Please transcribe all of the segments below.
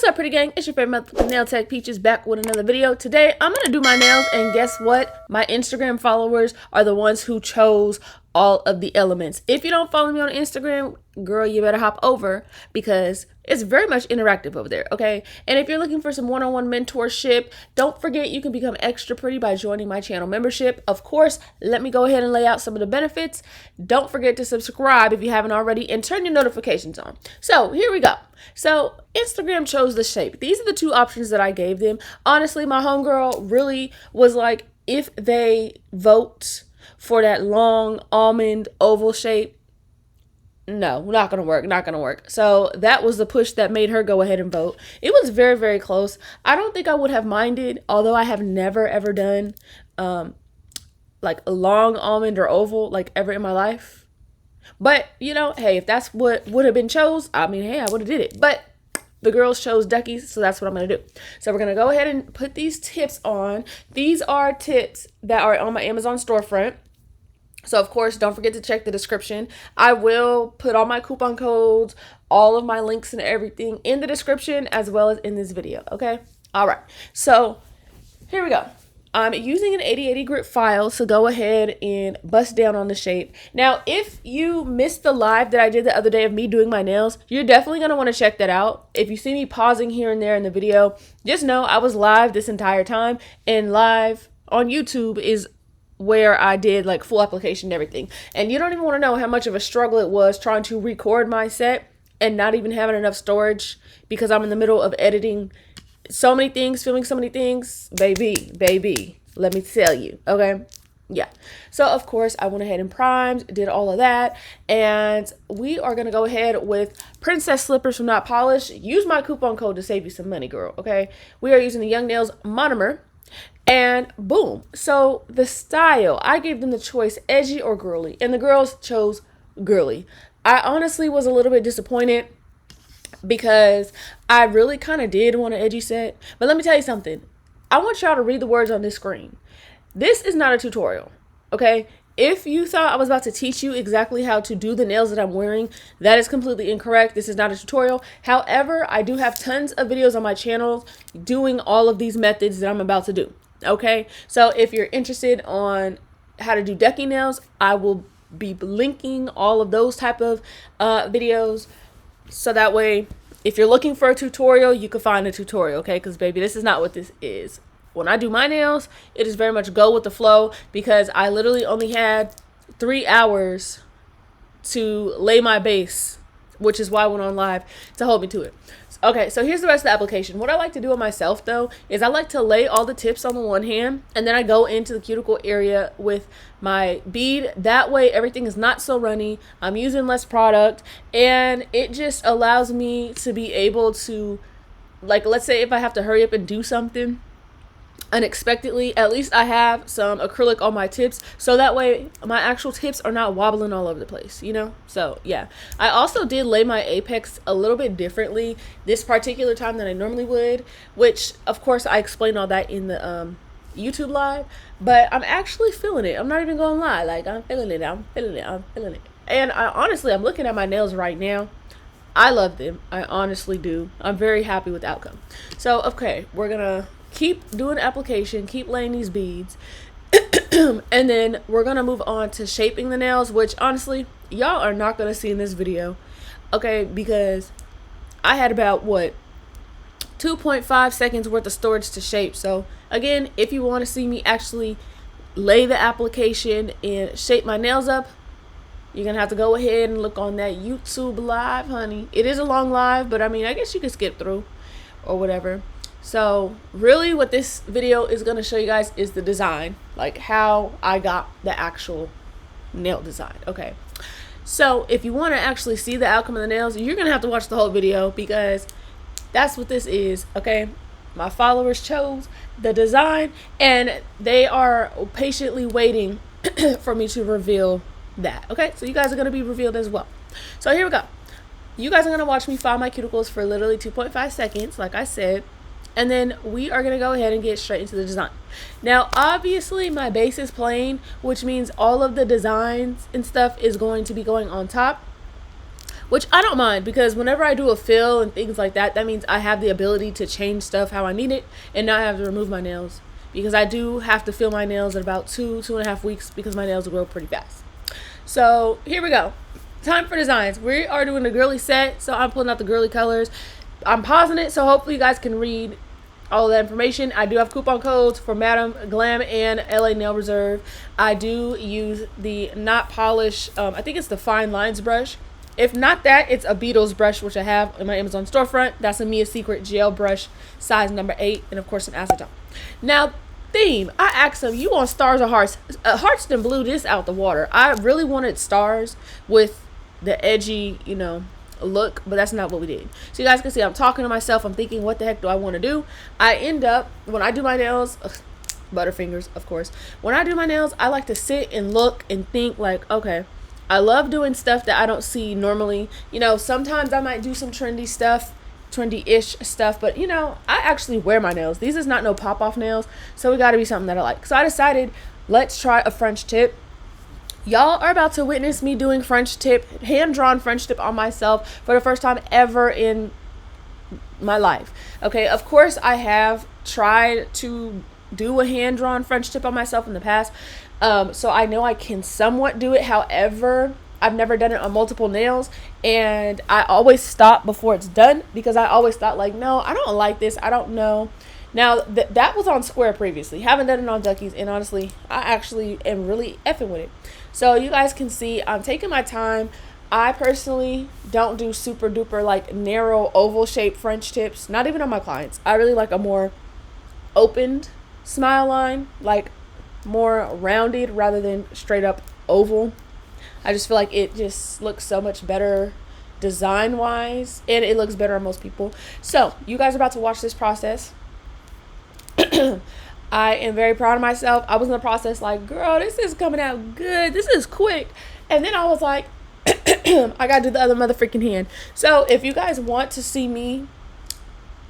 What's up, pretty gang? It's your favorite nail tech Peaches back with another video. Today I'm gonna do my nails, and guess what? My Instagram followers are the ones who chose all of the elements. If you don't follow me on Instagram, girl, you better hop over because it's very much interactive over there, okay? And if you're looking for some one-on-one mentorship, don't forget you can become extra pretty by joining my channel membership. Of course, let me go ahead and lay out some of the benefits. Don't forget to subscribe if you haven't already and turn your notifications on. So here we go. So Instagram chose the shape. These are the two options that I gave them. Honestly, my homegirl really was like, if they vote for that long almond oval shape, no, not gonna work. So that was the push that made her go ahead and vote. It was very, very close. I don't think I would have minded, although I have never ever done like a long almond or oval like ever in my life. But you know, hey, if that's what would have been chose, I mean, hey, I would have did it. But the girls chose duckies, so that's what I'm going to do. So we're going to go ahead and put these tips on. These are tips that are on my Amazon storefront. So, of course, don't forget to check the description. I will put all my coupon codes, all of my links and everything in the description as well as in this video, okay? All right. So, here we go. I'm using an 8080 grit file, so go ahead and bust down on the shape. Now, if you missed the live that I did the other day of me doing my nails, you're definitely going to want to check that out. If you see me pausing here and there in the video, just know I was live this entire time, and live on YouTube is where I did like full application and everything. And you don't even want to know how much of a struggle it was trying to record my set and not even having enough storage because I'm in the middle of editing so many things, filming so many things, baby, let me tell you, okay? Yeah. So, of course, I went ahead and primed, did all of that, and we are going to go ahead with Princess Slippers from Not Polished. Use my coupon code to save you some money, girl, okay? We are using the Young Nails monomer, and boom. So, the style, I gave them the choice, edgy or girly, and the girls chose girly. I honestly was a little bit disappointed because I really kind of did want an edgy set. But let me tell you something. I want y'all to read the words on this screen. This is not a tutorial, okay? If you thought I was about to teach you exactly how to do the nails that I'm wearing, that is completely incorrect. This is not a tutorial. However, I do have tons of videos on my channel doing all of these methods that I'm about to do, okay? So if you're interested on how to do decking nails, I will be linking all of those type of videos. So that way, if you're looking for a tutorial, you can find a tutorial, okay? Because, baby, this is not what this is. When I do my nails, it is very much go with the flow because I literally only had 3 hours to lay my base, which is why I went on live to hold me to it. Okay, so here's the rest of the application. What I like to do on myself, though, is I like to lay all the tips on the one hand, and then I go into the cuticle area with my bead. That way, everything is not so runny. I'm using less product, and it just allows me to be able to, like, let's say if I have to hurry up and do something unexpectedly, at least I have some acrylic on my tips, so that way my actual tips are not wobbling all over the place, you know? So yeah, I also did lay my apex a little bit differently this particular time than I normally would, which of course I explained all that in the YouTube live, but I'm actually feeling it. I'm not even gonna lie, like I'm feeling it. And I'm looking at my nails right now. I love them. I honestly do. I'm very happy with the outcome. So okay, we're gonna keep doing application, keep laying these beads, and then we're gonna move on to shaping the nails, which honestly y'all are not gonna see in this video, okay? Because I had about 2.5 seconds worth of storage to shape. So again, if you want to see me actually lay the application and shape my nails up, you're gonna have to go ahead and look on that YouTube live, honey. It is a long live, but I mean, I guess you could skip through or whatever. So really what this video is going to show you guys is the design, like how I got the actual nail design, okay? So if you want to actually see the outcome of the nails, you're going to have to watch the whole video because that's what this is, okay? My followers chose the design and they are patiently waiting for me to reveal that, okay? So you guys are going to be revealed as well. So here we go. You guys are going to watch me file my cuticles for literally 2.5 seconds, like I said. And then we are going to go ahead and get straight into the design. Now, obviously, my base is plain, which means all of the designs and stuff is going to be going on top. which I don't mind, because whenever I do a fill and things like that, that means I have the ability to change stuff how I need it and not have to remove my nails, because I do have to fill my nails at about 2.5 weeks because my nails grow pretty fast. So here we go. Time for designs. We are doing a girly set, so I'm pulling out the girly colors. I'm pausing it so hopefully you guys can read all of that information. I do have coupon codes for Madam Glam and LA Nail Reserve. I do use the Not Polish, I think it's the Fine Lines brush. If not that, it's a Beetles brush, which I have in my Amazon storefront. That's a Mia Secret gel brush, size number 8, and of course some acetone. Now, theme, I asked them, you want stars or hearts? Hearts then blew this out the water. I really wanted stars with the edgy, you know, look, but that's not what we did. So you guys can see I'm talking to myself. I'm thinking, what the heck do I want to do? I end up, when I do my nails, Butterfingers, of course. When I do my nails, I like to sit and look and think like, okay, I love doing stuff that I don't see normally. You know, sometimes I might do some trendy stuff, trendy-ish stuff, but you know, I actually wear my nails. These is not no pop-off nails, so we got to be something that I like. So I decided, let's try a French tip. Y'all are about to witness me doing French tip, hand-drawn French tip on myself for the first time ever in my life. Okay, of course I have tried to do a hand-drawn French tip on myself in the past, so I know I can somewhat do it. However, I've never done it on multiple nails, and I always stop before it's done because I always thought like, no, I don't like this, I don't know. Now, that was on square previously. Haven't done it on duckies, and honestly, I actually am really effing with it. So you guys can see I'm taking my time. I personally don't do super duper like narrow oval shaped French tips, not even on my clients. I really like a more opened smile line, like more rounded rather than straight up oval. I just feel like it just looks so much better design wise, and it looks better on most people. So you guys are about to watch this process. I am very proud of myself. I was in the process like, girl, this is coming out good. This is quick. And then I was like, I got to do the other motherfucking hand. So if you guys want to see me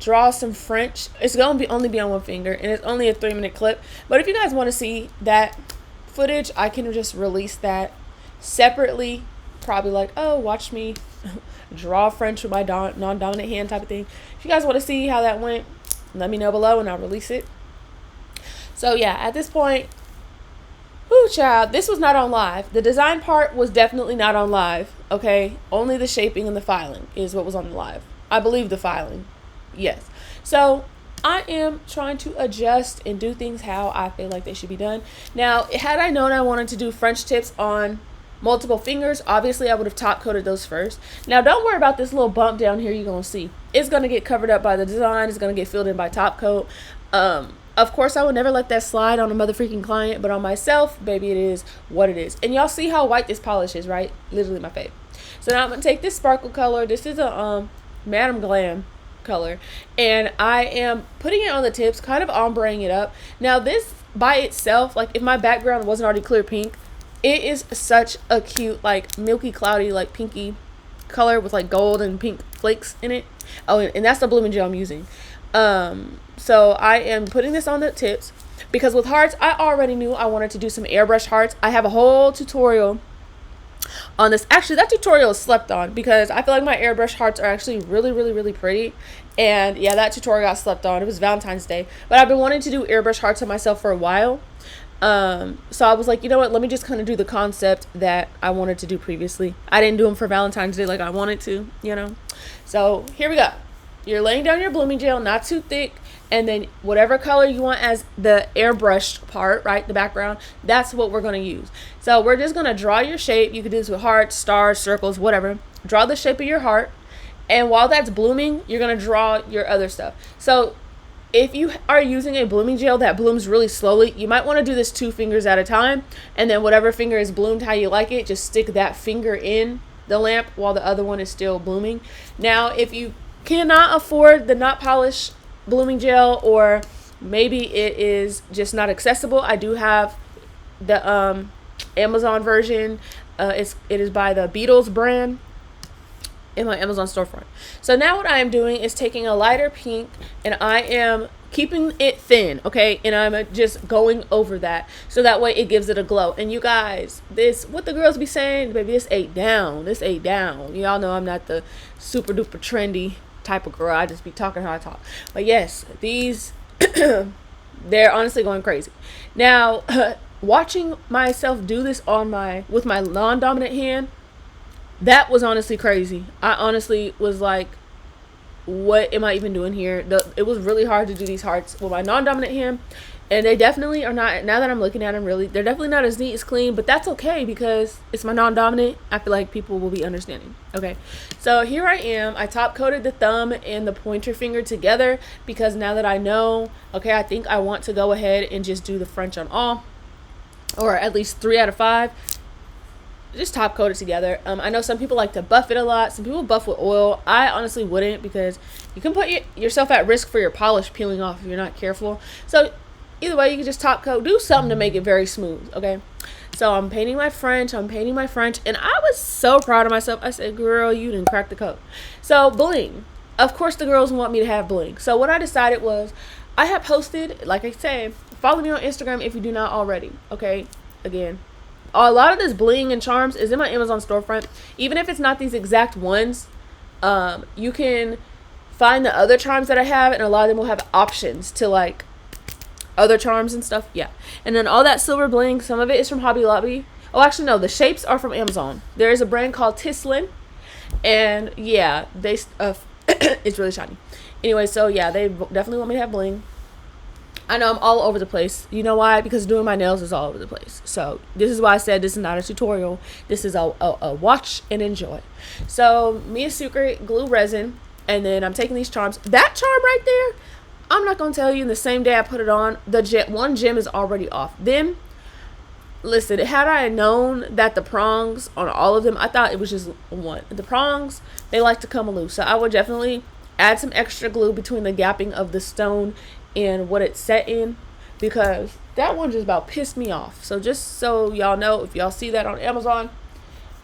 draw some French, it's going to only be on one finger, and it's only a 3-minute clip. But if you guys want to see that footage, I can just release that separately. Probably like, oh, watch me draw French with my non-dominant hand type of thing. If you guys want to see how that went, let me know below and I'll release it. So yeah, at this point, whoo child, this was not on live. The design part was definitely not on live, okay? Only the shaping and the filing is what was on the live. I believe the filing, yes. So I am trying to adjust and do things how I feel like they should be done. Now, had I known I wanted to do French tips on multiple fingers, obviously I would have top coated those first. Now don't worry about this little bump down here you're gonna see. It's gonna get covered up by the design. It's gonna get filled in by top coat. Of course I would never let that slide on a motherfucking client, but on myself, baby, it is what it is. And y'all see how white this polish is, right? Literally my fave. So now I'm gonna take this sparkle color. This is a Madam Glam color, and I am putting it on the tips, kind of ombreing it up. Now this by itself, like if my background wasn't already clear pink, it is such a cute, like milky, cloudy, like pinky color with like gold and pink flakes in it. Oh, and that's the blooming gel I'm using. So I am putting this on the tips because with hearts, I already knew I wanted to do some airbrush hearts. I have a whole tutorial on this. Actually, that tutorial is slept on because I feel like my airbrush hearts are actually really, really, really pretty. And yeah, that tutorial got slept on. It was Valentine's Day, but I've been wanting to do airbrush hearts on myself for a while. So I was like, you know what, let me just kind of do the concept that I wanted to do previously. I didn't do them for Valentine's Day like I wanted to, you know. So here we go. You're laying down your blooming gel, not too thick, and then whatever color you want as the airbrushed part, right, the background, that's what we're going to use. So we're just going to draw your shape. You could do this with hearts, stars, circles, whatever. Draw the shape of your heart, and while that's blooming, you're going to draw your other stuff. So if you are using a blooming gel that blooms really slowly, you might want to do this 2 fingers at a time, and then whatever finger is bloomed how you like it, just stick that finger in the lamp while the other one is still blooming. Now, if you cannot afford the Not Polish blooming gel, or maybe it is just not accessible, I do have the Amazon version. It is by the Beetles brand in my Amazon storefront. So now what I am doing is taking a lighter pink, and I am keeping it thin, okay? And I'm just going over that so that way it gives it a glow. And you guys, this, what the girls be saying, baby, this ate down. This ate down. Y'all know I'm not the super duper trendy type of girl. I just be talking how I talk. But yes, these, they're honestly going crazy. Now, watching myself do this on with my non-dominant hand, that was honestly crazy. I honestly was like, what am I even doing here? It was really hard to do these hearts with my non-dominant hand, and they definitely are not, now that I'm looking at them, really, they're definitely not as neat as clean, but that's okay because it's my non-dominant. I feel like people will be understanding. Okay, so here I am. I top coated the thumb and the pointer finger together because now that I know, okay, I think I want to go ahead and just do the French on all, or at least 3 out of 5. Just top coat it together. I know some people like to buff it a lot. Some people buff with oil. I honestly wouldn't because you can put yourself at risk for your polish peeling off if you're not careful. So either way, you can just top coat. Do something to make it very smooth, okay? So I'm painting my French. And I was so proud of myself. I said, girl, you didn't crack the code. So bling. Of course the girls want me to have bling. So what I decided was, I have posted, like I said, follow me on Instagram if you do not already, okay? Again, a lot of this bling and charms is in my Amazon storefront. Even if it's not these exact ones, you can find the other charms that I have, and a lot of them will have options to like other charms and stuff. Yeah. And then all that silver bling, some of it is from Hobby Lobby. Oh, actually no, the shapes are from Amazon. There is a brand called Tislin, and yeah, they it's really shiny. Anyway, so yeah, they definitely want me to have bling. I know I'm all over the place. You know why? Because doing my nails is all over the place. So this is why I said this is not a tutorial. This is a watch and enjoy. So Mia Secret glue resin, and then I'm taking these charms. That charm right there, I'm not going to tell you in the same day I put it on, one gem is already off. Then, listen, had I known that the prongs on all of them, I thought it was just one. The prongs, they like to come loose. So I would definitely add some extra glue between the gapping of the stone and what it's set in, because that one just about pissed me off. So just so y'all know, if y'all see that on Amazon,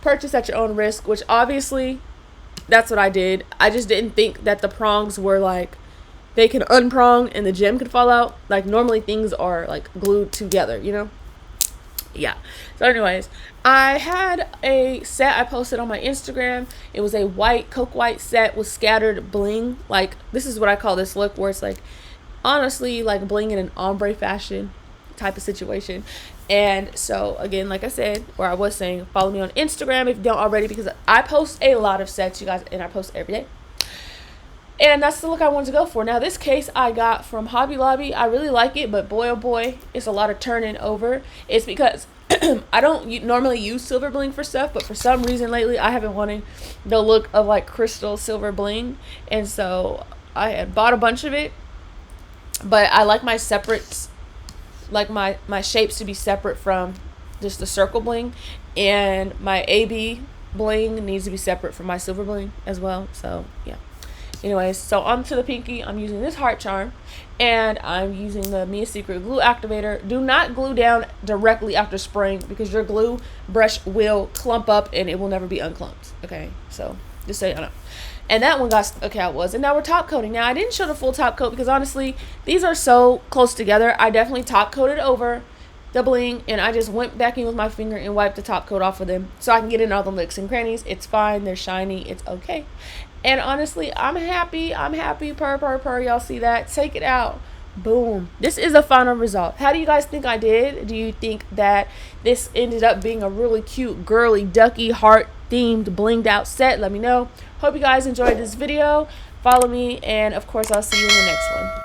purchase at your own risk, which obviously that's what I did. I just didn't think that the prongs were like, they can unprong and the gem could fall out. Like normally things are like glued together, you know? Yeah. So anyways, I had a set I posted on my Instagram. It was a white, coke white set with scattered bling. Like, this is what I call this look, where it's like, honestly, like bling in an ombre fashion type of situation. And so again, like I said, or I was saying, follow me on Instagram if you don't already, because I post a lot of sets, you guys, and I post every day. And that's the look I wanted to go for. Now this case I got from Hobby Lobby. I really like it, but boy oh boy, it's a lot of turning over. It's because I don't normally use silver bling for stuff, but for some reason lately I have been wanting the look of like crystal silver bling, and so I had bought a bunch of it. But I like my separates, like my shapes to be separate from just the circle bling, and my AB bling needs to be separate from my silver bling as well. So yeah. Anyways, so on to the pinky. I'm using this heart charm, and I'm using the Mia Secret glue activator. Do not glue down directly after spraying, because your glue brush will clump up and it will never be unclumped. Okay, so just so you know. And that one got stuck how it was. And now we're top coating. Now I didn't show the full top coat because honestly, these are so close together. I definitely top coated over the bling, and I just went back in with my finger and wiped the top coat off of them so I can get in all the licks and crannies. It's fine. They're shiny. It's okay. And honestly, I'm happy. Purr. Y'all see that? Take it out. Boom. This is the final result. How do you guys think I did? Do you think that this ended up being a really cute, girly, ducky, heart themed, blinged out set? Let me know. Hope you guys enjoyed this video. Follow me, and of course I'll see you in the next one.